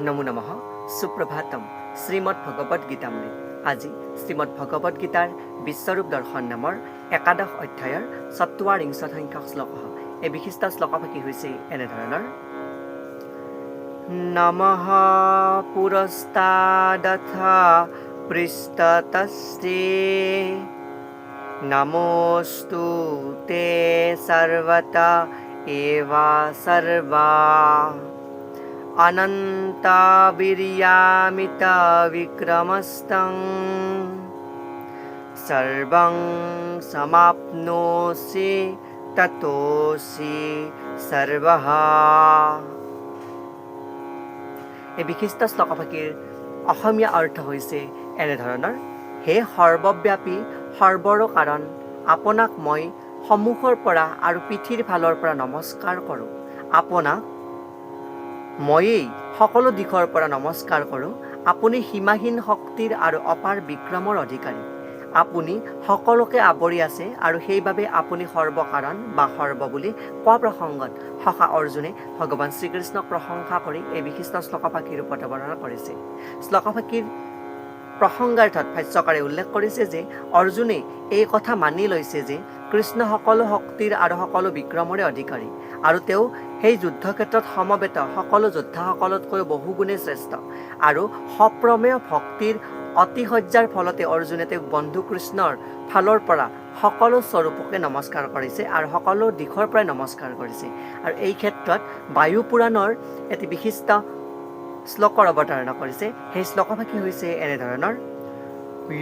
নমো নমঃ সুপ্ৰভাতম শ্ৰীমদ্ ভগবদ গীতামৃত। আজি শ্ৰীমদ্ ভগবদ গীতাৰ বিশ্বৰূপ দৰ্শন নামৰ একাদশ অধ্যায়ৰ ৪৪ সংখ্যক শ্লোক। এই বিশিষ্ট শ্লোকফাঁকি হৈছে এনেধৰণৰ: নমঃ পুৰস্তাদথা পৃষ্ঠতস্তে নমোস্তু তে সৰ্বতা এবা সৰ্বা অনন্তা বীৰ্যামিতা বিক্ৰমস্তং সৰ্বং সমাপ্নোসি ততোসি সৰ্বঃ। এই বিশিষ্ট শ্লোকফাঁকিৰ অসমীয়া অৰ্থ হৈছে এনেধৰণৰ: হে সৰ্বব্যাপী সৰ্বৰো কাৰণ, আপোনাক মই সন্মুখৰ পৰা আৰু পিঠিৰ ফালৰ পৰা নমস্কাৰ কৰোঁ। আপোনাক ময়েই সকলো দিশৰ পৰা নমস্কাৰ কৰোঁ। আপুনি সীমাহীন শক্তিৰ আৰু অপাৰ বিক্ৰমৰ অধিকাৰী। আপুনি সকলোকে আৱৰি আছে আৰু সেইবাবে আপুনি সৰ্বকাৰণ বা সৰ্ব বুলি কোৱা প্ৰসংগত সখা অৰ্জুনে ভগৱান শ্ৰীকৃষ্ণক প্ৰশংসা কৰি এই বিশিষ্ট শ্লোকফাঁকিৰ ৰূপত বৰ্ণনা কৰিছে। শ্লোকফাঁকিৰ প্ৰসংগাৰ্থত ভাষ্যকাৰে উল্লেখ কৰিছে যে অৰ্জুনে এই কথা মানি লৈছে যে কৃষ্ণ সকলো শক্তিৰ আৰু সকলো বিক্ৰমৰে অধিকাৰী আৰু তেওঁ সেই যুদ্ধক্ষেত্ৰত সমবেত সকলো যোদ্ধাসকলতকৈ বহুগুণে শ্ৰেষ্ঠ। আৰু সপ্ৰমেয় ভক্তিৰ অতিশয্যাৰ ফলতে অৰ্জুনে তেওঁক বন্ধু কৃষ্ণৰ ফালৰ পৰা সকলো স্বৰূপকে নমস্কাৰ কৰিছে আৰু সকলো দিশৰ পৰাই নমস্কাৰ কৰিছে। আৰু এই ক্ষেত্ৰত বায়ু পুৰাণৰ এটি বিশিষ্ট শ্লোকৰ অৱতাৰণা কৰিছে। সেই শ্লোকফাঁকি হৈছে এনেধৰণৰ: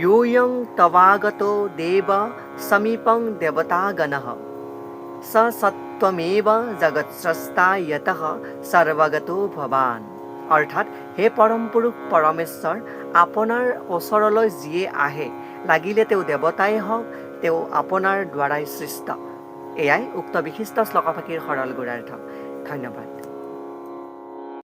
য়োয়ং তৱাগতো দেৱ সমীপং দেৱতাগণঃ স সত্ত্বমেৱ জগৎস্ৰষ্টা য়তঃ সৰ্বগতো ভৱান। অৰ্থাৎ হে পৰম পুৰুষ পৰমেশ্বৰ, আপোনাৰ ওচৰলৈ যিয়ে আহে, লাগিলে তেওঁ দেৱতাই হওক, তেওঁ আপোনাৰ দ্বাৰাই সৃষ্ট। এয়াই উক্ত বিশিষ্ট শ্লোকফাঁকিৰ সৰল গুৰাৰ্থ। ধন্যবাদ।